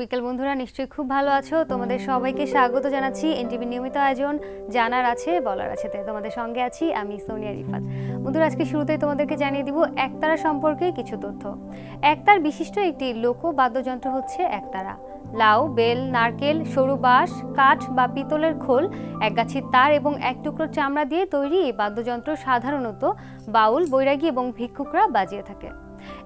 বিকেল বন্ধুরা, নিশ্চয়ই খুব ভালো আছো। তোমাদের সবাইকে স্বাগত জানাচ্ছি এনটিভি নিয়মিত আয়োজন জানার আছে বলার আছেতে। তোমাদের সঙ্গে আছি আমি সোনিয়া রিফাত। বন্ধুরা, আজকে শুরুতেই তোমাদেরকে জানিয়ে দিব একতারা সম্পর্কে কিছু তথ্য। একতার বিশিষ্ট একটি লোকবাদ্যযন্ত্র হচ্ছে একতারা। লাউ, বেল, নারকেল, সরু বাঁশ, কাঠ বা পিতলের খোল, একগাছি তার এবং এক টুকরো চামড়া দিয়ে তৈরি এই বাদ্যযন্ত্র সাধারণত বাউল, বৈরাগী এবং ভিক্ষুকরা বাজিয়ে থাকে।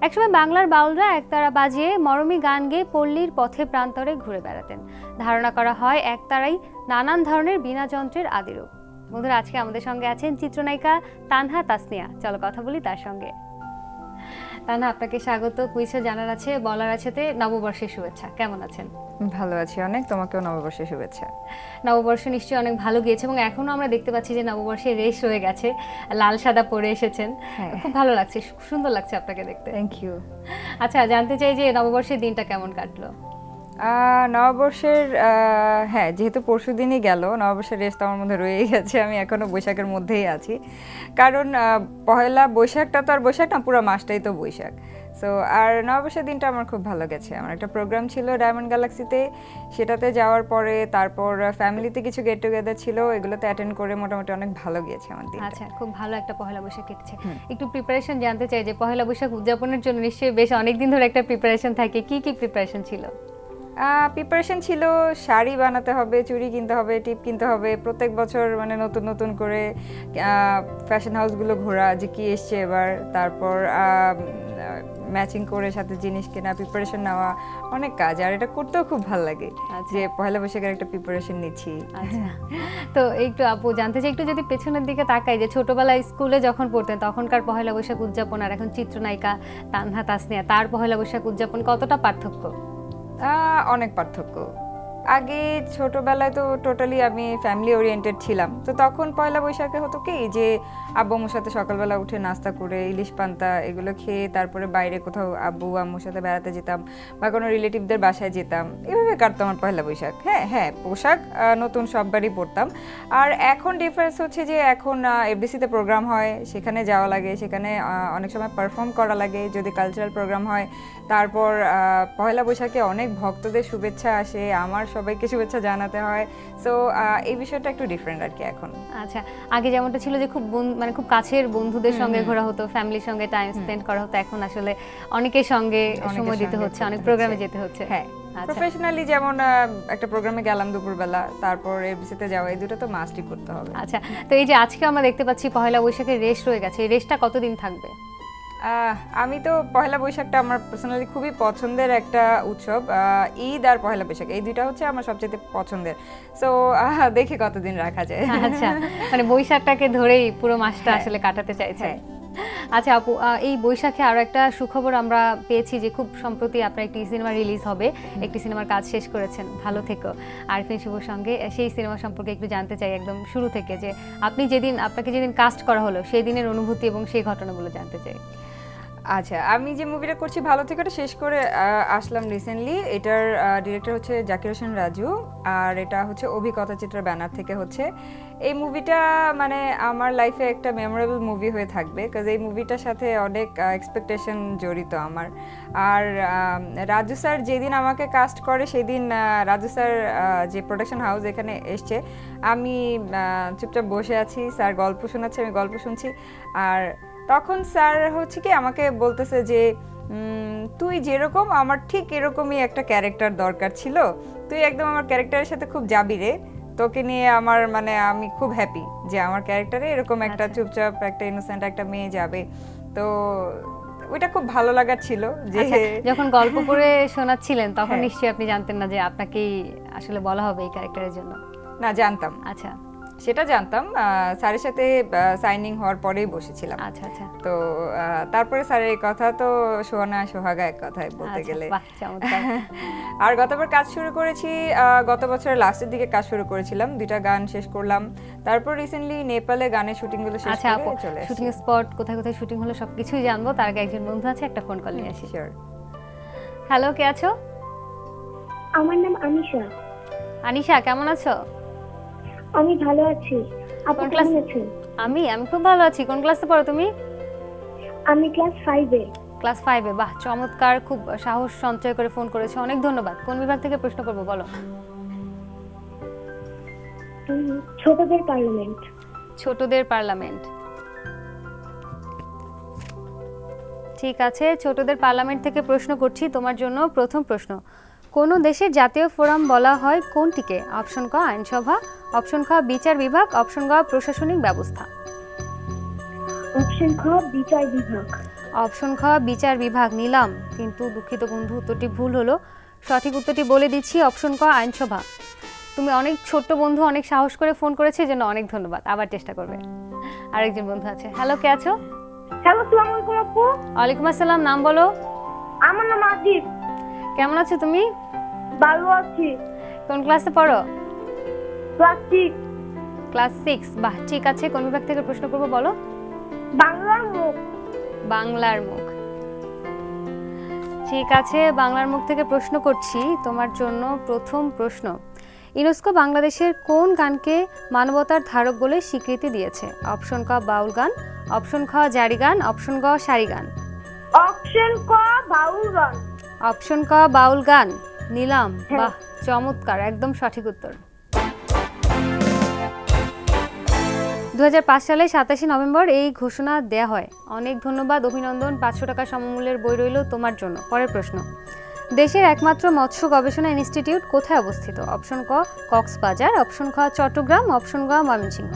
একসময় বাংলার বাউলরা একতারা বাজিয়ে মরমী গান গেয়ে পল্লীর পথে প্রান্তরে ঘুরে বেড়াতেন। ধারণা করা হয় একতারাই নানান ধরনের বীণা যন্ত্রের আদিরূপ। বন্ধুরা, আজকে আমাদের সঙ্গে আছেন চিত্রনায়িকা তানহা তাসনিয়া। চলো কথা বলি তার সঙ্গে। তানহা, আপনাকে স্বাগত কুইজে জানার আছে বলার আছেতে। নববর্ষের শুভেচ্ছা, কেমন আছেন? ভালো আছি অনেক, তোমাকেও নববর্ষের শুভেচ্ছা। নববর্ষ নিশ্চয়ই অনেক ভালো গিয়েছে এবং এখনো আমরা দেখতে পাচ্ছি যে নববর্ষের রেশ হয়ে গেছে, লাল সাদা পরে এসেছেন, খুব ভালো লাগছে, সুন্দর লাগছে আপনাকে দেখতে। Thank you. আচ্ছা, জানতে চাই যে নববর্ষের দিনটা কেমন কাটলো? নববর্ষের হ্যাঁ, যেহেতু পরশু দিনই গেল, নববর্ষের রেশ তো আমার মধ্যে রয়েই গেছে। আমি এখনো বৈশাখের মধ্যেই আছি, কারণ পহেলা বৈশাখটা তো আর বৈশাখ না, পুরো মাসটাই তো বৈশাখ। সো আর নববর্ষের দিনটা আমার খুব ভালো গেছে। আমার একটা প্রোগ্রাম ছিল ডায়মন্ড গ্যালাক্সিতে, সেটাতে যাওয়ার পরে তারপর ফ্যামিলিতে কিছু গেট টুগেদার ছিল, এগুলোতে অ্যাটেন্ড করে মোটামুটি অনেক ভালো গিয়েছে আমার দিন। আচ্ছা, খুব ভালো একটা পহেলা বৈশাখ কেটেছে। একটু প্রিপারেশন জানতে চাই যে পহেলা বৈশাখ উদযাপনের জন্য নিশ্চয়ই বেশ অনেকদিন ধরে একটা প্রিপারেশন থাকে। কি কি প্রিপারেশন ছিল? প্রিপারেশন ছিল শাড়ি বানাতে হবে, চুড়ি কিনতে হবে, টিপ কিনতে হবে, প্রত্যেক বছর মানে নতুন নতুন করে ফ্যাশন হাউসগুলো ঘোরা যে কি এসছে এবার, তারপর ম্যাচিং করে সাথে জিনিস কেনা, প্রিপারেশন নেওয়া, অনেক কাজ। আর এটা করতেও খুব ভালো লাগে যে পহেলা বৈশাখের একটা প্রিপারেশন নিচ্ছি। আচ্ছা, তো একটু আপু জানতে চাই, একটু যদি পেছনের দিকে তাকাই যে ছোটবেলায় স্কুলে যখন পড়তেন তখনকার পহেলা বৈশাখ উদযাপন আর এখন চিত্রনায়িকা তানহা তাসনিয়া তার পহেলা বৈশাখ উদযাপন কতটা পার্থক্য? অনেক পার্থক্য। আগে ছোটবেলায় তো টোটালি আমি ফ্যামিলি ওরিয়েন্টেড ছিলাম, তো তখন পয়লা বৈশাখে হতো কি যে আব্বু আম্মুর সাথে সকালবেলা উঠে নাস্তা করে ইলিশ পান্তা এগুলো খেয়ে তারপরে বাইরে কোথাও আব্বু আম্মুর সাথে বেড়াতে যেতাম বা কোনো রিলেটিভদের বাসায় যেতাম, এভাবে কাটতো আমার পয়লা বৈশাখ। হ্যাঁ, পোশাক নতুন সববারই পরতাম। আর এখন ডিফারেন্স হচ্ছে যে এখন এফডিসিতে প্রোগ্রাম হয়, সেখানে যাওয়া লাগে, সেখানে অনেক সময় পারফর্ম করা লাগে যদি কালচারাল প্রোগ্রাম হয়। তারপর পয়লা বৈশাখে অনেক ভক্তদের শুভেচ্ছা আসে, আমার সবাইকে শুভেচ্ছা জানাতে হয়। সো এই বিষয়টা একটু ডিফারেন্ট আর কি এখন। আচ্ছা, আগে যেমনটা ছিল যে খুব মানে খুব কাছের বন্ধুদের সঙ্গে ঘোরা হতো, ফ্যামিলির সঙ্গে টাইম স্পেন্ড করা হতো, এখন আসলে অনেকের সঙ্গে সময় দিতে হচ্ছে, অনেক প্রোগ্রামে যেতে হচ্ছে। হ্যাঁ, প্রফেশনালি যেমন একটা প্রোগ্রামে গেলাম দুপুরবেলা, তারপর এফডিসিতে যাওয়া, এই দুটো তো মাস্টই করতে হবে। আচ্ছা, তো এই যে আজকে আমরা দেখতে পাচ্ছি পহেলা বৈশাখের রেশ রয়ে গেছে, এই রেশটা কতদিন থাকবে? আমি তো পহেলা বৈশাখটা আমার পার্সোনালি খুবই পছন্দের একটা উৎসব। ঈদ আর পহেলা বৈশাখ এই দুইটা হচ্ছে আমার সবচেয়ে পছন্দের। সো দেখি কতদিন রাখা যায়। আচ্ছা, মানে বৈশাখটাকে ধরেই পুরো মাসটা আসলে কাটাতে চাইছে। আচ্ছা আপু, এই বৈশাখে আরো একটা সুখবর আমরা পেয়েছি যে খুব সম্প্রতি আপনার একটি সিনেমা রিলিজ হবে, একটি সিনেমার কাজ শেষ করেছেন, ভালো থেকো আরিফিন শুভর সঙ্গে। সেই সিনেমা সম্পর্কে একটু জানতে চাই একদম শুরু থেকে, যে আপনাকে যেদিন কাস্ট করা হলো সেই দিনের অনুভূতি এবং সেই ঘটনাগুলো জানতে চাই। আচ্ছা, আমি যে মুভিটা করছি ভালো থেকে ওটা শেষ করে আসলাম রিসেন্টলি। এটার ডিরেক্টর হচ্ছে জাকির হোসেন রাজু, আর এটা হচ্ছে অভিকথা চিত্র ব্যানার থেকে হচ্ছে। এই মুভিটা মানে আমার লাইফে একটা মেমোরেবল মুভি হয়ে থাকবে, কাজ এই মুভিটার সাথে অনেক এক্সপেকটেশন জড়িত আমার। আর রাজু স্যার যেদিন আমাকে কাস্ট করে সেদিন রাজু স্যার যে প্রোডাকশন হাউস এখানে এসছে, আমি চুপচাপ বসে আছি, স্যার গল্প শোনাচ্ছে, আমি গল্প শুনছি। আর তখন স্যার হচ্ছে কি আমাকে বলতেছে যে তুই যেরকম আমার ঠিক এরকমই একটা ক্যারেক্টার দরকার ছিল, তুই একদম আমার ক্যারেক্টারের সাথে খুব যাবি রে, তোকে নিয়ে আমার মানে আমি খুব হ্যাপি যে আমার ক্যারেক্টারে এরকম একটা চুপচাপ একটা ইনোসেন্ট একটা মেয়ে যাবে। তো ওইটা খুব ভালো লাগার ছিল। যে যখন গল্প করে শোনাচ্ছিলেন তখন নিশ্চয়ই আপনি জানতেন না যে আপনাকেই আসলে বলা হবে এই ক্যারেক্টারের জন্য? না, জানতাম। আচ্ছা, সেটা জানতাম, স্যারের সাথে সাইনিং হওয়ার পরেই বসেছিলাম। আচ্ছা আচ্ছা, তো তারপরে স্যারের এই কথা তো সোহানা সোহাগা এক কথায় বলতে গেলে। আর গতবার কাজ শুরু করেছি, গত বছরের লাস্টের দিকে কাজ শুরু করেছিলাম, 2টা গান শেষ করলাম। তারপর রিসেন্টলি নেপালে গানের শুটিং গুলো শেষ করে চলে এসেছি। শুটিং স্পট কোথায় কোথায় শুটিং হলো সবকিছুই জানবো, তার আগে একজন বন্ধু আছে, একটা ফোন কল নিয়ে আসি। শিওর। হ্যালো, কে আছো? আমার নাম আনিশা। আনিশা, কেমন আছো? আমি ভালো আছি, আপনি কেমন আছেন? আমি খুব ভালো আছি। কোন ক্লাসে পড়ো তুমি? আমি ক্লাস 5 এ। ক্লাস 5-এ, বাহ চমৎকার, খুব সাহস সঞ্চয় করে ফোন করেছো, অনেক ধন্যবাদ। কোন বিভাগ থেকে প্রশ্ন করব বলো? ছোটদের পার্লামেন্ট। ছোটদের পার্লামেন্ট, ঠিক আছে। ছোটদের পার্লামেন্ট থেকে প্রশ্ন করছি তোমার জন্য। প্রথম প্রশ্ন, কোন দেশের জাতীয় ফোরাম বলা হয় কোনটিকে? অপশন ক আইনসভা, অপশন খ বিচার বিভাগ, অপশন গ প্রশাসনিক ব্যবস্থা। অপশন খ বিচার বিভাগ। অপশন খ বিচার বিভাগ নিলাম, কিন্তু দুঃখিত বন্ধু, উত্তরটি ভুল হলো। সঠিক উত্তরটি বলে দিচ্ছি, অপশন ক আইনসভা। তুমি অনেক ছোট্ট বন্ধু, অনেক সাহস করে ফোন করেছে, এজন্য অনেক ধন্যবাদ। আবার চেষ্টা করবে। আরেকজন বন্ধু আছে। হ্যালো, কে আছো? হ্যালো, আসসালামু আলাইকুম আপু। ওয়ালাইকুম আসসালাম, নাম বলো। আমার নাম আজিব। কেমন আছো তুমি? ভালো আছি। কোন ক্লাসে পড়ো? ক্লাস 6। ক্লাস 6, বাহ ঠিক আছে। কোন বিভাগ থেকে প্রশ্ন করবো বলো? বাংলার মুখ। বাংলার মুখ, ঠিক আছে। বাংলার মুখ থেকে প্রশ্ন করছি তোমার জন্য। প্রথম প্রশ্ন, ইউনেস্কো বাংলাদেশের কোন গানকে মানবতার ধারক বলে স্বীকৃতি দিয়েছে? অপশন ক বাউল গান, অপশন খ জারি গান, অপশন গ সারি গান। অপশন ক বাউল গান। অপশন ক বাউল গান নিলাম, বাহ চমৎকার, একদম সঠিক উত্তর। 2005 সালে 27 নভেম্বর এই ঘোষণা দেয়া হয়। অনেক ধন্যবাদ, অভিনন্দন। 500 টাকা সমমূল্যের বই রইল তোমার জন্য। পরের প্রশ্ন, দেশের একমাত্র মৎস্য গবেষণা ইনস্টিটিউট কোথায় অবস্থিত? অপশন ক কক্সবাজার, অপশন খ চট্টগ্রাম, অপশন গ ময়মনসিংহ।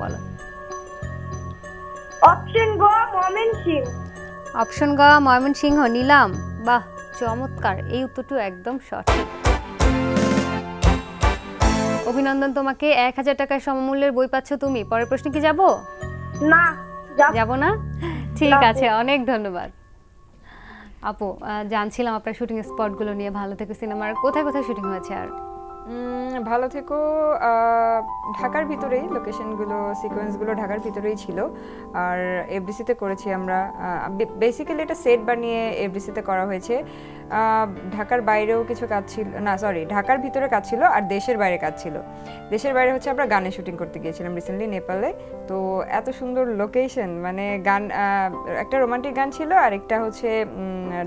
বলো। অপশন গ ময়মনসিংহ। অপশন গ ময়মনসিংহ নিলাম, বাহ চমৎকার, এই উত্তরটি একদম সঠিক। অভিনন্দন তোমাকে, 1000 টাকার সমমূল্যের বই পাচ্ছ তুমি। পরের প্রশ্নে কি যাব? না, যাব না, ঠিক আছে, অনেক ধন্যবাদ। আপু, জানছিলাম আপনার শুটিং স্পটগুলো নিয়ে। ভালো থেকে সিনেমার কোথায় কোথায় শুটিং হয়েছে? আর ভালো থেকো ঢাকার ভিতরেই, লোকেশনগুলো সিকোয়েন্সগুলো ঢাকার ভিতরেই ছিল। আর এফডিসিতে করেছি আমরা। বেসিক্যালি এটা সেট বানিয়ে এফডিসিতে করা হয়েছে। ঢাকার বাইরেও কিছু কাজ ছিল না, সরি, ঢাকার ভিতরে কাজ ছিল আর দেশের বাইরে কাজ ছিল। দেশের বাইরে হচ্ছে আমরা গানে শুটিং করতে গিয়েছিলাম রিসেন্টলি নেপালে। তো এত সুন্দর লোকেশন, মানে গান, একটা রোমান্টিক গান ছিল আর একটা হচ্ছে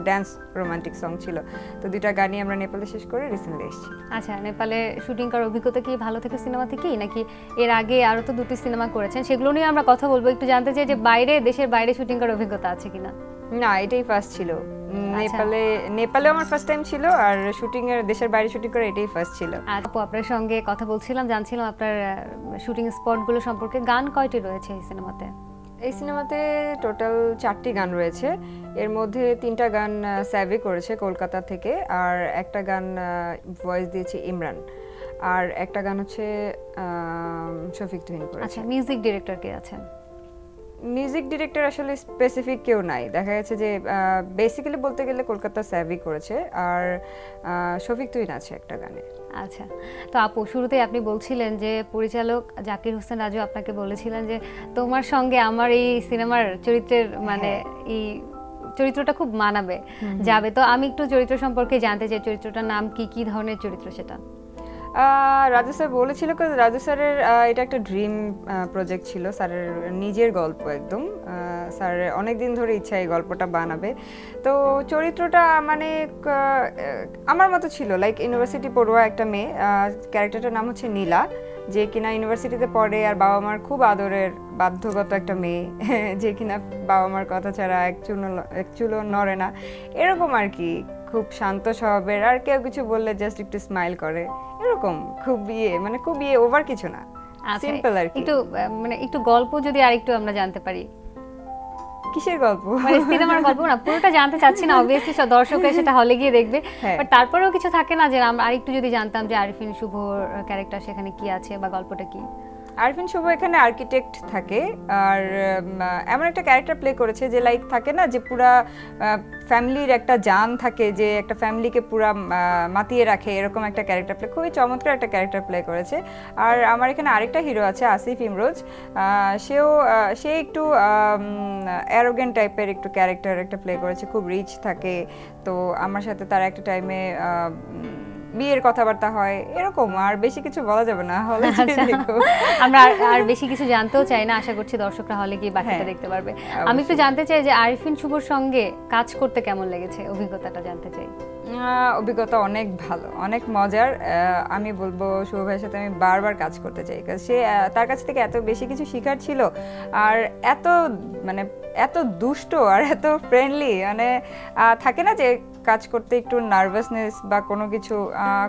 ড্যান্স রোমান্টিক সং ছিল। তো দুইটা গানই আমরা নেপালে শেষ করে রিসেন্টলি এসেছি। আচ্ছা, নেপালে শুটিং করার অভিজ্ঞতা কি ভালো থেকে সিনেমা থেকেই, নাকি এর আগে আরো তো 2টি সিনেমা করেছেন, সেগুলো নিয়ে আমরা কথা বলবো। একটু জানতে চাই যে বাইরে, দেশের বাইরে শুটিং করার অভিজ্ঞতা আছে কিনা? না, এটাই ফার্স্ট ছিল। নেপালে আমার ফার্স্ট টাইম ছিল, আর শুটিং এর দেশের বাইরে শুটিং করে এটাই ফার্স্ট ছিল। আপু, আপনার সঙ্গে কথা বলছিলাম, জানছিলাম আপনার শুটিং স্পটগুলো সম্পর্কে। গান কয়টি রয়েছে এই সিনেমাতে? এই সিনেমাতে টোটাল 4টি গান রয়েছে। এর মধ্যে 3টা গান স্যাভি করেছে কলকাতা থেকে, আর একটা গান ভয়েস দিয়েছে ইমরান, আর একটা গান হচ্ছে শফিক তুহিন করেছে। আচ্ছা, মিউজিক ডিরেক্টর কে আছেন? মিউজিক ডিরেক্টর আসলে স্পেসিফিক কেউ নাই, দেখা গেছে যে বেসিক্যালি বলতে গেলে কলকাতা স্যাভি করেছে, আর শফিক তুহিন আছে একটা গানে। আচ্ছা, তো আপু শুরুতেই আপনি বলছিলেন যে পরিচালক জাকির হোসেন রাজু আপনাকে বলেছিলেন যে তোমার সঙ্গে আমার এই সিনেমার চরিত্রের, মানে এই চরিত্রটা খুব মানাবে, যাবে। তো আমি একটু চরিত্র সম্পর্কে জানতে চাই, চরিত্রটার নাম কি, কি ধরনের চরিত্র সেটা? রাজু স্যার বলেছিল, রাজু স্যারের এটা একটা ড্রিম প্রজেক্ট ছিল, স্যারের নিজের গল্প একদম। স্যার অনেকদিন ধরে ইচ্ছা এই গল্পটা বানাবে। তো চরিত্রটা মানে আমার মতো ছিল, লাইক ইউনিভার্সিটি পড়ুয়া একটা মেয়ে। ক্যারেক্টারটার নাম হচ্ছে নীলা, যে কিনা ইউনিভার্সিটিতে পড়ে আর বাবা মার খুব আদরের বাধ্যগত একটা মেয়ে, যে কিনা বাবা মার কথা ছাড়া এক চুলো নড়ে না, এরকম আর কি। খুব শান্ত স্বভাবের, আর কেউ কিছু বললে জাস্ট একটু স্মাইল করে, এরকম। খুব মানে খুব ওভার কিছু না, সিম্পল আর কি। একটু মানে একটু গল্প যদি আরেকটু আমরা জানতে পারি। কিসের গল্প? মানে সিনেমার গল্প না, পুরোটা জানতে চাচ্ছি না, অবভিয়াসলি সব দর্শকরা সেটা হলে গিয়ে দেখবে, বাট তারপরেও কিছু থাকে না যে আমরা আরেকটু যদি জানতাম যে আরিফিন শুভর ক্যারেক্টার সেখানে কি আছে বা গল্পটা কি? আরিফিন শুভ এখানে আর্কিটেক্ট থাকে, আর এমন একটা ক্যারেক্টার প্লে করেছে যে লাইক থাকে না যে পুরা ফ্যামিলির একটা জান থাকে, যে একটা ফ্যামিলিকে পুরা মাতিয়ে রাখে, এরকম একটা ক্যারেক্টার প্লে, খুবই চমৎকার একটা ক্যারেক্টার প্লে করেছে। আর আমার এখানে আরেকটা হিরো আছে আসিফ ইমরোজ, সে একটু অ্যারোগেন্ট টাইপের একটু ক্যারেক্টার একটা প্লে করেছে, খুব রিচ থাকে। তো আমার সাথে তার একটা টাইমে বিয়ের কথাবার্তা হয় এরকম, আর বেশি কিছু বলা যাবে না হলে। আমরা আর বেশি কিছু জানতেও চাই না, আশা করছি দর্শকরা হলে গিয়ে বাকিটা দেখতে পারবে। আমি একটু জানতে চাই যে আরিফিন শুভর সঙ্গে কাজ করতে কেমন লেগেছে, অভিজ্ঞতাটা জানতে চাই। অভিজ্ঞতা অনেক ভালো, অনেক মজার। আমি বলবো শুভ ভাইয়ের সাথে আমি বারবার কাজ করতে চাই, কারণ সে তার কাছ থেকে এত বেশি কিছু শেখার ছিল, আর এত মানে এত দুষ্ট আর এত ফ্রেন্ডলি, মানে থাকে না যে কাজ করতে একটু নার্ভাসনেস বা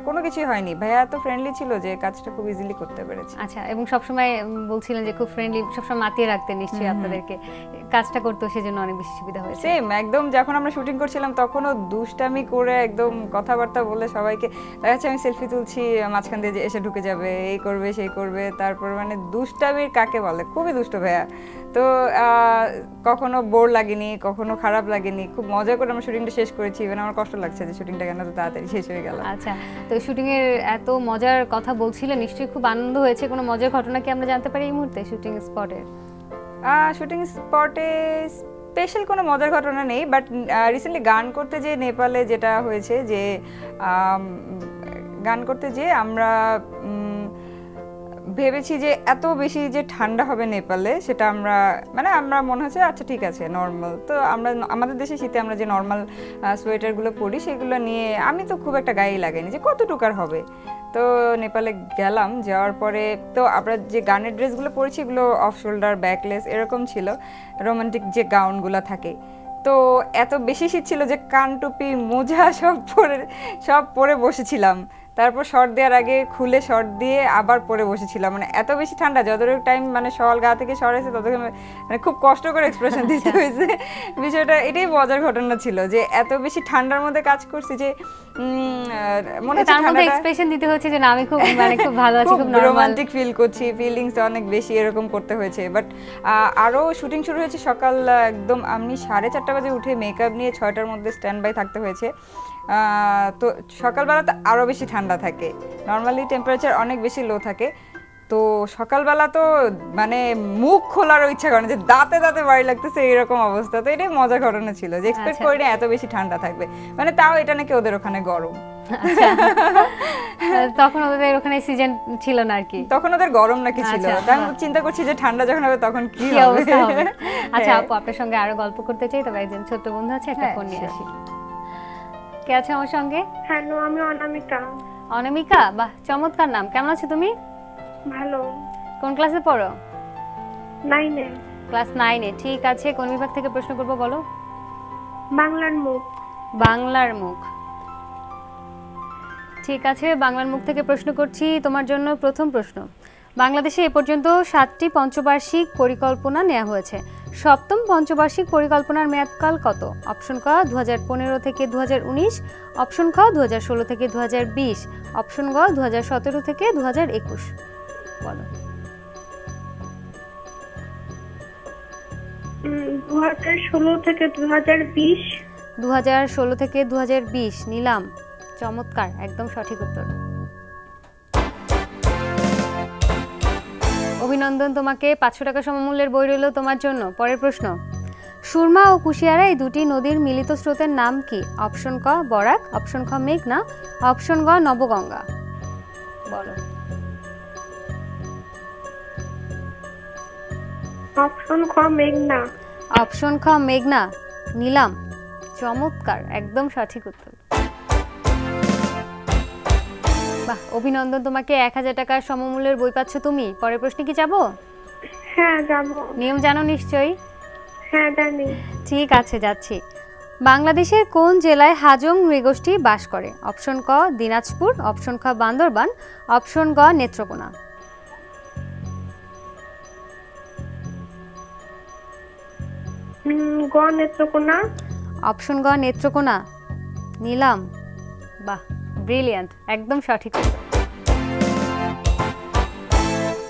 কোনো কিছুই হয়নি। ভাইয়া এত ফ্রেন্ডলি ছিল যে কাজটা খুব ইজিলি করতে পেরেছে। আচ্ছা, এবং সবসময় বলছিলেন যে খুব ফ্রেন্ডলি, সবসময় মাতিয়ে রাখতেন নিশ্চয়ই আপনাদেরকে, কাজটা করতেও সেজন্য অনেক বেশি সুবিধা হয়েছে। সেম একদম, যখন আমরা শুটিং করছিলাম তখনও দুষ্টামি করে একদম কথাবার্তা বলে সবাইকে, দেখা যাচ্ছে আমি সেলফি তুলছি, মাঝখান দিয়ে এসে ঢুকে যাবে, এই করবে সেই করবে, তারপর মানে দুষ্টামির কাকে বলে, খুবই দুষ্ট ভাইয়া। তো কখনো বোর লাগেনি, কখনো খারাপ লাগেনি, খুব মজা করে আমরা শুটিংটা শেষ করেছি। ইভেন আমার কষ্ট লাগছে যে শুটিংটা কেন তো তাড়াতাড়ি শেষ হয়ে গেল। আচ্ছা, তো শুটিং এর এত মজার কথা বলছিলেন, নিশ্চয়ই খুব আনন্দ হয়েছে। কোনো মজার ঘটনা কি আমরা জানতে পারি এই মুহূর্তে শুটিং স্পটের? শুটিং স্পটে স্পেশাল কোনো মজার ঘটনা নেই, বাট রিসেন্টলি গান করতে যে নেপালে যেটা হয়েছে যে গান করতে যে আমরা ভেবেছি যে এত বেশি যে ঠান্ডা হবে নেপালে, সেটা আমরা মনে হচ্ছে আচ্ছা ঠিক আছে নর্মাল। তো আমরা আমাদের দেশে শীতে আমরা যে নর্মাল সোয়েটারগুলো পরি সেগুলো নিয়ে আমি তো খুব একটা গায়ে লাগাইনি যে কতটুকার হবে। তো নেপালে গেলাম, যাওয়ার পরে তো আমরা যে গানের ড্রেসগুলো পরেছি এগুলো অফ শোল্ডার ব্যাকলেস এরকম ছিল, রোমান্টিক যে গাউনগুলো থাকে। তো এত বেশি শীত ছিল যে কান টুপি মোজা সব পরে বসেছিলাম। তারপর শর্ট দেওয়ার আগে খুলে শর্ট দিয়ে আবার পরে বসেছিলাম, মানে এত বেশি ঠান্ডা। যতটুকু টাইম মানে সকাল গা থেকে সরেছে ততক্ষণ মানে খুব কষ্ট করে এক্সপ্রেশন দিতে হয়েছে। বিষয়টা এটাই মজার ঘটনা ছিল যে এত বেশি ঠান্ডার মধ্যে কাজ করছি যে মনে হচ্ছে তার মধ্যে এক্সপ্রেশন দিতে হচ্ছে যে না আমি খুব ভালো আছি, খুব রোমান্টিক ফিল করছি, ফিলিংস অনেক বেশি এরকম করতে হয়েছে। বাট আরও শুটিং শুরু হয়েছে সকাল একদম আমি 4:30 বাজে উঠে মেকআপ নিয়ে 6টার মধ্যে স্ট্যান্ড বাই থাকতে হয়েছে। তো সকালবেলা তো আরও বেশি ঠান্ডা থাকে, নর্মালি টেম্পারেচার অনেক বেশি লো থাকে। তো সকালবেলা তো মানে মুখ খোলারও ইচ্ছা করে না, যে দাঁতে দাঁতে বাড়ি লাগতেছে এরকম অবস্থা। তো এটাই মজার ঘটনা ছিল যে এক্সপেক্ট করি না এত বেশি ঠান্ডা থাকবে, মানে তাও এটা নাকি ওদের ওখানে গরম। তখন ওদের ওখানে সিজন ছিল না আর কি, তখন ওদের গরম নাকি ছিল। তাই আমি চিন্তা করছি যে ঠান্ডা যখন হবে তখন কি অবস্থা হবে। আচ্ছা আপু, আপনার সঙ্গে আরো গল্প করতে চাই, তবে একজন ছোট্ট বন্ধু আছে, একটা ফোন নিয়ে আসি। কে আছে আমার সঙ্গে? হ্যালো, আমি অনামিকা। অনামিকা, বাহ চমৎকার নাম। কেমন আছো তুমি? ভালো। কোন ক্লাসে পড়ো? 9-এ। ক্লাস 9-এ, ঠিক আছে। কোন বিভাগ থেকে প্রশ্ন করব বলো? বাংলার মুখ। বাংলার মুখ, ঠিক আছে। বাংলার মুখ থেকে প্রশ্ন করছি তোমার জন্য। প্রথম প্রশ্ন, বাংলাদেশে এ পর্যন্ত 7টি পঞ্চবার্ষিক পরিকল্পনা নেওয়া হয়েছে। সপ্তম পঞ্চবার্ষিক পরিকল্পনার মেয়াদকাল কত? অপশন ক 2015 থেকে 2019, অপশন খ 2016 থেকে 2020, অপশন গ 2017 থেকে 2021। বলো। 2016 থেকে 2020। 2016 থেকে 2020 নিলাম। চমৎকার, একদম সঠিক উত্তর। অভিনন্দন তোমাকে, 500 টাকা সমমূল্যের বই রইল তোমার জন্য। পরের প্রশ্ন, সুরমা ও কুশিয়ারা এই দুটি নদীর মিলিত স্রোতের নাম কি? অপশন ক বরাক, অপশন খ মেঘনা, অপশন গ নবগঙ্গা। বলো। অপশন খ মেঘনা। অপশন খ মেঘনা নিলাম। চমৎকার, একদম সঠিক উত্তর। বাহ, অভিনন্দন তোমাকে, 1000 টাকার সমমূল্যের বই পাচ্ছ তুমি। পরের প্রশ্নে কি যাবো? হ্যাঁ যাব। নিয়ম জানো নিশ্চয়ই? হ্যাঁ জানি। ঠিক আছে, যাচ্ছি। বাংলাদেশের কোন জেলায় হাজং নৃগোষ্ঠী বাস করে? অপশন ক দিনাজপুর, অপশন খ বান্দরবান, অপশন গ নেত্রকোনা। গ নেত্রকোনা। অপশন গ নেত্রকোনা নিলাম। বাহ, ব্রিলিয়ান্ট, একদম সঠিক।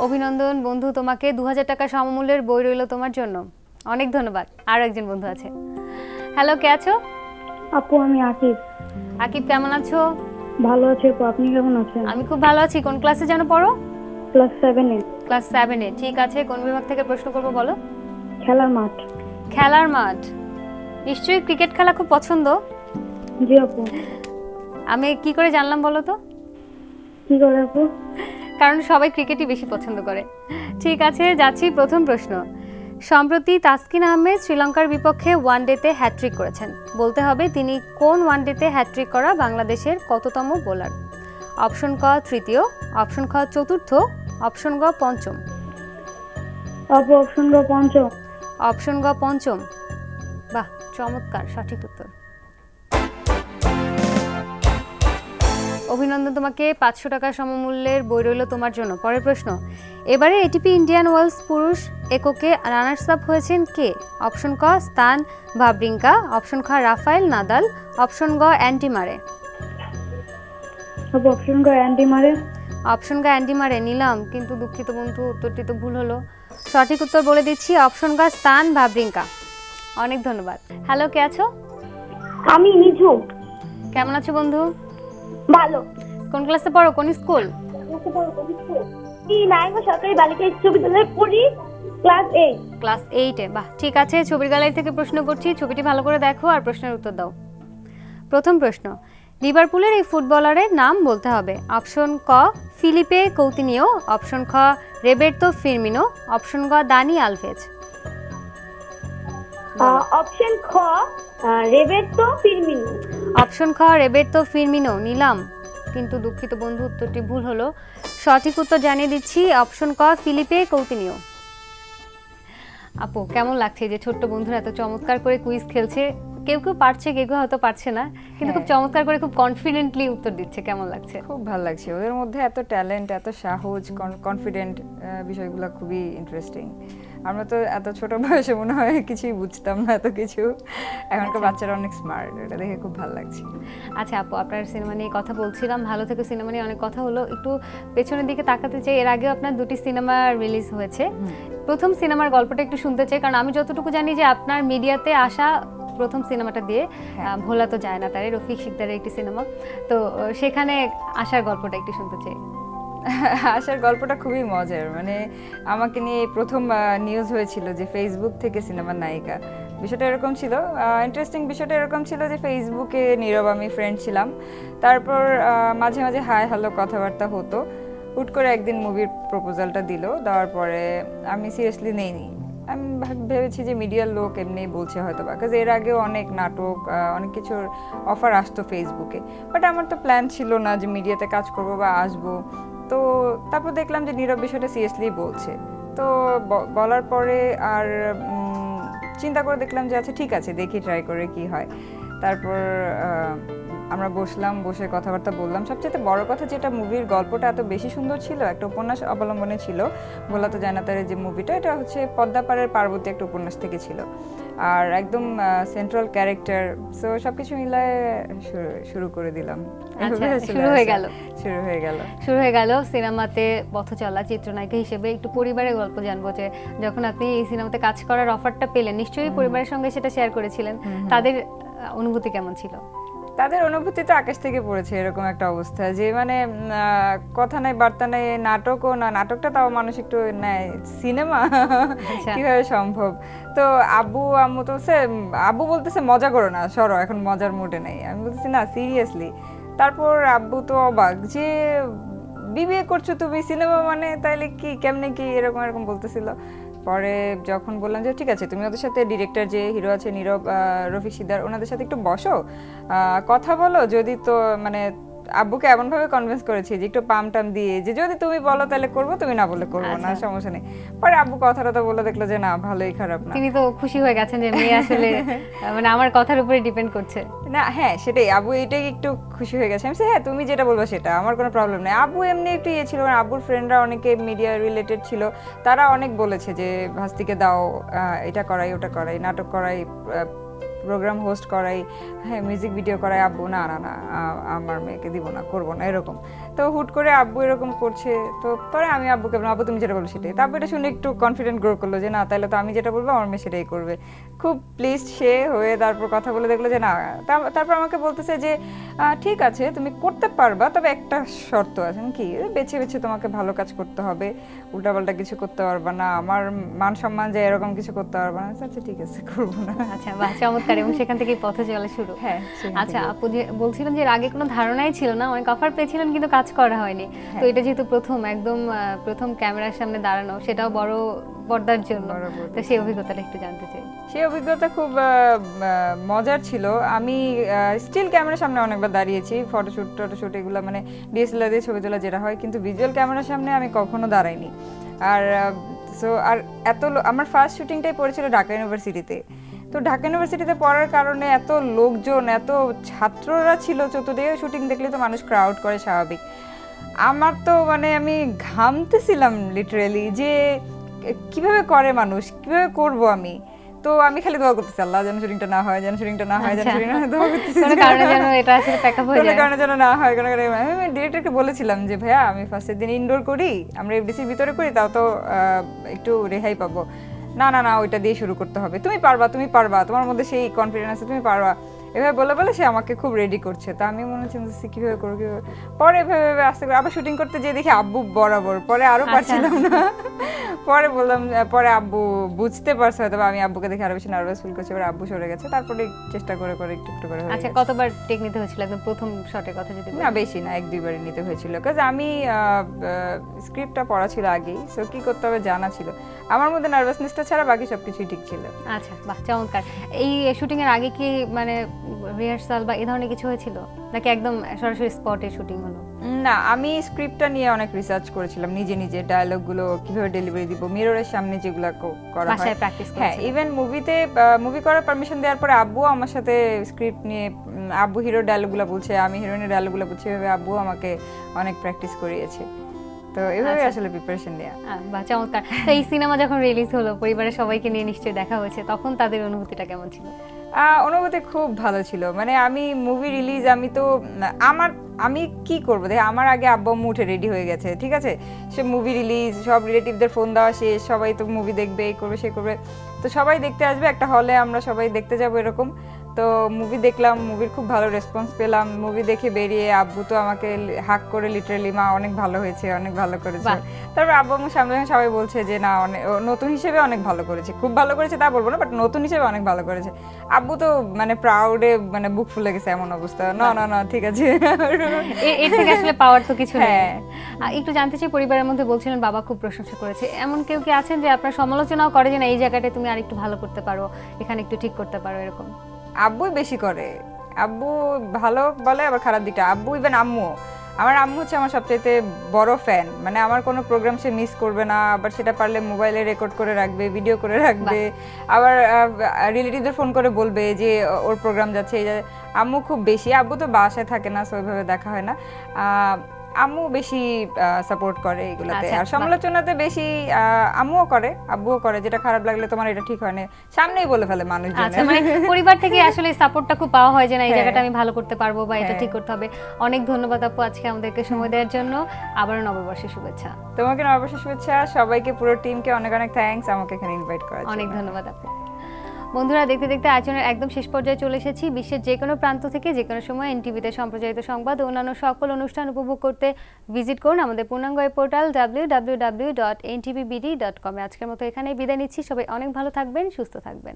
অভিনন্দন বন্ধু তোমাকে, 2000 টাকা সমমূল্যের বই রইল তোমার জন্য। অনেক ধন্যবাদ। আরো একজন বন্ধু আছে। হ্যালো, কে আছো? আপু আমি আকিব। আকিব, কেমন আছো? ভালো আছি আপু, আপনি কেমন আছেন? আমি খুব ভালো আছি। কোন ক্লাসে যেন পড়ো? ক্লাস 7-এ। ক্লাস 7-এ, ঠিক আছে। কোন বিভাগ থেকে প্রশ্ন করব বলো? খেলার মাঠ। খেলার মাঠ, নিশ্চয়ই ক্রিকেট খেলা খুব পছন্দ? জি আপু। আমি কি করে জানলাম বলো তো? কি করে আপু? কারণ সবাই ক্রিকেটই বেশি পছন্দ করে। ঠিক আছে, যাচ্ছি প্রথম প্রশ্ন। সম্প্রতি তাসকিন আহমেদ শ্রীলঙ্কার বিপক্ষে ওয়ানডেতে হ্যাট্রিক করেছেন। বলতে হবে তিনি কোন ওয়ানডেতে হ্যাট্রিক করা বাংলাদেশের কততম বোলার? অপশন ক তৃতীয়, অপশন খ চতুর্থ, অপশন গ পঞ্চম। আপু অপশন গ পঞ্চম। অপশন গ পঞ্চম, বাহ চমৎকার, সঠিক উত্তর। অভিনন্দন তোমাকে, 500 টাকা সমমূল্যের বই রইল তোমার জন্য। পরের প্রশ্ন, এবারে এটিপি ইন্ডিয়ান ওয়েলস পুরুষ এককে রানার্স আপ হয়েছেন কে? অপশন ক স্তান ভাবরিঙ্কা, অপশন খ রাফায়েল নাদাল, অপশন গ অ্যান্ডি মারে। আপু অপশন গ অ্যান্ডি মারে। অপশন গ অ্যান্ডি মারে নিলাম, কিন্তু দুঃখিত বন্ধু, উত্তরটি তো ভুল হলো। সঠিক উত্তর বলে দিচ্ছি, অপশন গ স্তান ভাবরিঙ্কা। অনেক ধন্যবাদ। হ্যালো, কে আছো? আমি নিঝু। কেমন আছো বন্ধু? ভালো। কোন ক্লাসে পড়ো, কোন স্কুল? নারায়ণ সরকারি বালিকা উচ্চ বিদ্যালয়ে পড়ি, ক্লাস 8। ক্লাস 8-এ, বাহ ঠিক আছে। ছবির গ্যালারি থেকে প্রশ্ন করছি, ছবিটি ভালো করে দেখো আর প্রশ্নের উত্তর দাও। প্রথম প্রশ্ন, লিভারপুলের এই ফুটবলারের নাম বলতে হবে। অপশন ক ফিলিপে কৌতিনিও, অপশন খ রোবের্তো ফিরমিনো, অপশন গ দানি আলভেজ। অপশন খ রোবের্তো ফিরমিনো। অপশন খ রোবের্তো ফিরমিনো নিলাম, কিন্তু দুঃখিত বন্ধু, উত্তরটি ভুল হলো। সঠিক উত্তর জানিয়ে দিচ্ছি, অপশন ক ফিলিপে কৌতিনিও। আপু কেমন লাগছে যে ছোট্ট বন্ধুরা এত চমৎকার করে কুইজ খেলছে? কেউ কেউ পারছে, কেউ কেউ হয়তো পারছে না, কিন্তু খুব চমৎকার করে খুব কনফিডেন্টলি উত্তর দিচ্ছে। কেমন লাগছে? খুব ভালো লাগছে, ওদের মধ্যে এত ট্যালেন্ট, এত সাহস, কনফিডেন্ট, বিষয়গুলো খুবই ইন্টারেস্টিং। আমরা তো এত ছোট বয়সে মনে হয় কিছুই বুঝতাম না এত কিছু, এখনকার বাচ্চারা অনেক স্মার্ট, এটা দেখে খুব ভালো লাগছে। আচ্ছা আপু, আপনার সিনেমা নিয়ে কথা বলছিলাম, ভালো থেকে সিনেমা নিয়ে অনেক কথা হলো, একটু পেছনের দিকে তাকাতে চাই। এর আগেও আপনার 2টি সিনেমা রিলিজ হয়েছে। প্রথম সিনেমার গল্পটা একটু শুনতে চাই, কারণ আমি যতটুকু জানি যে আপনার মিডিয়াতে আসা প্রথম সিনেমাটা দিয়ে ভোলা তো যায় না তারে, রফিক শিকদারের একটি সিনেমা, তো সেখানে আসার গল্পটা একটু শুনতে চাই। আসার গল্পটা খুবই মজার, মানে আমাকে নিয়ে প্রথম নিউজ হয়েছিল যে ফেসবুক থেকে সিনেমার নায়িকা। বিষয়টা এরকম ছিল, ইন্টারেস্টিং বিষয়টা এরকম ছিল যে ফেসবুকে নীরব আমি ফ্রেন্ড ছিলাম, তারপর মাঝে মাঝে হাই হ্যালো কথাবার্তা হতো। হুট করে একদিন মুভির প্রপোজালটা দিল, দেওয়ার পরে আমি সিরিয়াসলি নেইনি। আমি ভেবেছি যে মিডিয়ার লোক এমনি বলছে হয়তো বা, কারণ এর আগেও অনেক নাটক, অনেক কিছুর অফার আসতো ফেসবুকে, বাট আমার তো প্ল্যান ছিল না যে মিডিয়াতে কাজ করবো বা আসবো। তো তারপর দেখলাম যে নীরব বিষয়টা সিরিয়াসলি বলছে, তো বলার পরে আর চিন্তা করে দেখলাম যে আচ্ছা ঠিক আছে, দেখি ট্রাই করে কি হয়। তারপর আমরা বসলাম, বসে কথাবার্তা বললাম। সবচেয়ে বড় কথা যেটা, মুভির গল্পটা এত বেশি সুন্দর ছিল, একটা উপন্যাস অবলম্বনে ছিল। ভোলা তো যায় না তারে যে মুভিটা, এটা হচ্ছে পদ্মাপাড়ের পার্বতী একটা উপন্যাস থেকে ছিল, আর একদম সেন্ট্রাল ক্যারেক্টার। সো সবকিছু মিলায় শুরু করে দিলাম। শুরু হয়ে গেল সিনেমাতে পথ চলা চিত্রনায়িকা হিসেবে। একটু পরিবারের গল্প জানবো, যে যখন আপনি এই সিনেমাতে কাজ করার অফারটা পেলেন, নিশ্চয়ই পরিবারের সঙ্গে সেটা শেয়ার করেছিলেন, তাদের অনুভূতি কেমন ছিল? তাদের অনুভূতি তো আকাশ থেকে পড়েছে, এরকম একটা অবস্থা যে মানে কথা নাই বার্তা নাই, নাটকও না, নাটকটা তাও মানুষ একটু নেয়, সিনেমা কিভাবে সম্ভব? তো আব্বু আম্মু তো আব্বু বলতেছে মজা করো না, সরো, এখন মজার মুডে নেই। আমি বলতেছি না সিরিয়াসলি। তারপর আব্বু তো অবাক যে বিবিএ করছো তুমি, সিনেমা মানে তাইলে কি, কেমনে কি, এরকম এরকম বলতেছিল। পরে যখন বললাম যে ঠিক আছে, তুমি ওদের সাথে, ডিরেক্টর যে হিরো আছে নীরব, রফিক শিকদার, ওনাদের সাথে একটু বসো, কথা বলো, যদি তো মানে আব্বুকে এমনভাবে কনভিন্স করেছি যে একটু পাম টাম দিয়ে, যে যদি তুমি বলো তাহলে করবো, তুমি না বললে করবো না, সমস্যা নেই। পরে আব্বু কথাটা তো বলে দেখলো যে না, ভালোই, খারাপ না। তিনি তো খুশি হয়ে গেছেন যে মেয়ে আসলে মানে আমার কথার উপরে ডিপেন্ড করছে না। হ্যাঁ সেটাই, আব্বু এটাই একটু খুশি হয়ে গেছে। আমি হ্যাঁ তুমি যেটা বলবো সেটা, আমার কোনো প্রবলেম নেই। আব্বু এমনি একটু ইয়ে ছিল, আব্বুর ফ্রেন্ডরা অনেকে মিডিয়া রিলেটেড ছিল, তারা অনেক বলেছে যে ভাস্তিকে দাও, এটা করাই, ওটা করাই, নাটক করাই, প্রোগ্রাম হোস্ট করাই, হ্যাঁ মিউজিক ভিডিও করাই। আব্বু না না না, আমার মেয়েকে দিব না, করবো না, এরকম। তো হুট করে আব্বু এরকম করছে, তো পরে আমি আব্বুকে বললাম আব্বু তুমি যেটা বলো সেটাই। তারপর এটা শুনে একটু কনফিডেন্ট গ্রো করলো যে না, তাহলে তো আমি যেটা বলবো আমার মেয়ে সেটাই করবে। খুব প্লিজড সে হয়ে তারপর কথা বলে দেখলো যে না। তারপর আমাকে বলতেছে যে ঠিক আছে তুমি করতে পারবা, তবে একটা শর্ত আছে। কি? বেছে বেছে তোমাকে ভালো কাজ করতে হবে, উল্টাপাল্টা কিছু করতে পারবা না, আমার মান সম্মান যায় এরকম কিছু করতে পারবা না। আচ্ছা ঠিক আছে, করবো না। আচ্ছা বাহ, চমৎকার চমৎকার, এবং সেখান থেকেই পথে চলা শুরু। হ্যাঁ আচ্ছা, আপু যে বলছিলেন যে এর আগে কোনো ধারণাই ছিল না, অনেক অফার পেয়েছিলেন কিন্তু কাজ করা হয়নি, তো এটা যেহেতু প্রথম ক্যামেরার সামনে দাঁড়ানো, সেটাও বড় পর্দার জন্য, তো সেই অভিজ্ঞতাটা একটু জানতে চাই। সেই অভিজ্ঞতা খুব মজার ছিল। আমি স্টিল ক্যামেরার সামনে অনেকবার দাঁড়িয়েছি, ফটোশুট এগুলো মানে ডিএসএলআর দিয়ে ছবি তোলা যেটা হয়, কিন্তু ভিজুয়াল ক্যামেরার সামনে আমি কখনো দাঁড়াইনি। আর আর আমার ফার্স্ট শুটিংটাই পড়েছিল ঢাকা ইউনিভার্সিটিতে। তো ঢাকা ইউনিভার্সিটিতে পড়ার কারণে এত লোকজন, এত ছাত্ররা ছিল চতুর্দিকে, শুটিং দেখলে তো মানুষ ক্রাউড করে, স্বাভাবিক। আমার তো মানে আমি ঘামতেছিলাম লিটারেলি, যে কিভাবে করে মানুষ, কিভাবে করব আমি। তো আমি খালি দোয়া করতেছি, আল্লাহ যেন শুটিংটা না হয়, যেন শুটিংটা না হয়, যেন শুটিংটা না হয়, দোয়া করতেছি কোনো কারণে যেন এটা আসলে প্যাকআপ হয়ে যায়, কোনো কারণে যেন না হয়, কোনো কারণে। আমি ডিরেক্টরকে বলেছিলাম যে ভাইয়া আমি ফার্স্টের দিন ইনডোর করি, আমরা এফডিসির ভিতরে করি, তাও তো একটু রেহাই পাবো। না না না, ওইটা দিয়ে শুরু করতে হবে, তুমি পারবা, তোমার মধ্যে সেই কনফিডেন্স আছে, তুমি পারবা, এভাবে বলে সে আমাকে খুব রেডি করছে। তা আমি মনে হচ্ছে কিভাবে করবো, পরে ভেবে আস্তে করে আবার শুটিং করতে যেয়ে দেখি আব্বু বরাবর, পরে আরো পারছিলাম না, পরে বললাম, পরে আব্বু বুঝতে পারছে হয়তো, আমি আব্বুকে দেখে আরো বেশি নার্ভাস ফিল করছি, এবার আব্বু সরে গেছে, তারপরে চেষ্টা করে একটু করে। আচ্ছা, কতবার টেক নিতে হয়েছিল একদম প্রথম শটের কথা যদি? না বেশি না, 1-2 বারই নিতে হয়েছিল, কাজ আমি স্ক্রিপ্টটা পড়া ছিল আগেই, সো কি করতে হবে জানা ছিল। আমার মধ্যে নার্ভাসনেসটা ছাড়া বাকি সবকিছুই ঠিক ছিল। আচ্ছা, বাহ, চমৎকার। এই শুটিং এর আগে কি মানে রিহার্সাল বা এই ধরনের কিছু হয়েছিল, নাকি একদম সরাসরি স্পটে শুটিং হলো? না, আমি স্ক্রিপ্টটা নিয়ে অনেক রিসার্চ করেছিলাম নিজে, ডায়লগগুলো কিভাবে ডেলিভারি দিব, মিররের সামনে যেগুলো করা হয়, বাসায় প্র্যাকটিস করেছিলাম। হ্যাঁ, ইভেন মুভি করার পারমিশন দেওয়ার পরে আব্বু আমার সাথে স্ক্রিপ্ট নিয়ে, আব্বু হিরোর ডায়লগগুলো বলছে, আমি হিরোইনের ডায়লগগুলো বলছি, এভাবে আব্বু আমাকে অনেক প্র্যাকটিস করিয়েছে। তো এইভাবে আসলে প্রিপারেশন নেওয়া। বাহ, চমৎকার। তো এই সিনেমা যখন রিলিজ হলো, পরিবারের সবাইকে নিয়ে নিশ্চয়ই দেখা হয়েছে, তখন তাদের অনুভূতিটা কেমন ছিল? অনুভূতি খুব ভালো ছিল। মানে আমি মুভি রিলিজ, আমি কি করবো, দেখ আমার আগে আব্বু আম্মু উঠে রেডি হয়ে গেছে, ঠিক আছে, সে মুভি রিলিজ, সব রিলেটিভদের ফোন দেওয়া শেষ, সবাই তো মুভি দেখবে, এই করবে সে করবে, তো সবাই দেখতে আসবে একটা হলে, আমরা সবাই দেখতে যাবো এরকম। তো মুভি দেখলাম, মুভির খুব ভালো রেসপন্স পেলাম। মুভি দেখে বেরিয়ে আব্বু তো আমাকে হাক করে লিটারালি, মা অনেক ভালো হয়েছে, অনেক ভালো করেছে। তারপর আব্বু আম্মুর সামনে সবাই বলছে যে না, নতুন হিসেবে অনেক ভালো করেছে, খুব ভালো করেছে তা বলবো না, বাট নতুন হিসেবে অনেক ভালো করেছে। আব্বু তো মানে প্রাউডে মানে বুক ফুলে গেছে এমন অবস্থা। না না না, ঠিক আছে, এর থেকে আসলে পাওয়ার তো কিছু নেই। একটু জানতে চাই, পরিবারের মধ্যে বলছিলেন বাবা খুব প্রশংসা করেছে, এমন কেউ কি আছেন যে আপনার সমালোচনাও করে যে না, এই জায়গাটা তুমি আরেকটু ভালো করতে পারো, এখানে একটু ঠিক করতে পারো, এরকম? আব্বুই বেশি করে, আব্বু ভালো বলে, আবার খারাপ দিকটা আব্বু, ইভেন আম্মু। আমার আম্মু হচ্ছে আমার সবচাইতে বড় ফ্যান, মানে আমার কোনো প্রোগ্রাম সে মিস করবে না, আবার সেটা পারলে মোবাইলে রেকর্ড করে রাখবে, ভিডিও করে রাখবে, আবার রিলেটিভদের ফোন করে বলবে যে ওর প্রোগ্রাম যাচ্ছে। আম্মু খুব বেশি, আব্বু তো বাসায় থাকে না, সো ওইভাবে দেখা হয় না। আম্মু বেশি সাপোর্ট করে এগুলাতে, আর সমালোচনাতে বেশি আম্মুও করে, আব্বুও করে, যেটা খারাপ লাগলে তোমার এটা ঠিক হয় না সামনেই বলে ফেলে মানুষজন। আচ্ছা, মানে পরিবার থেকে আসলে সাপোর্টটা খুব পাওয়া হয় যে না, এই জায়গাটা আমি ভালো করতে পারবো বা এটা ঠিক করতে হবে। অনেক ধন্যবাদ আপু আজকে আমাদেরকে সময় দেওয়ার জন্য। আবারও নববর্ষের শুভেচ্ছা। তোমাকে নববর্ষের শুভেচ্ছা, সবাইকে, পুরো টিমকে অনেক অনেক থ্যাঙ্কস আমাকে এখানে ইনভাইট করার জন্য। অনেক ধন্যবাদ আপু। বন্ধুরা, দেখতে দেখতে আয়োজনের একদম শেষ পর্যায়ে চলে এসেছি। বিশ্বের যে কোনো প্রান্ত থেকে যে কোনো সময় এনটিভিতে সম্প্রচারিত সংবাদ ও অন্যান্য সকল অনুষ্ঠান উপভোগ করতে ভিজিট করুন আমাদের পূর্ণাঙ্গ পোর্টাল www.ntvbd.com। আজকের মতো এখানেই বিদায় নিচ্ছি। সবাই অনেক ভালো থাকবেন, সুস্থ থাকবেন।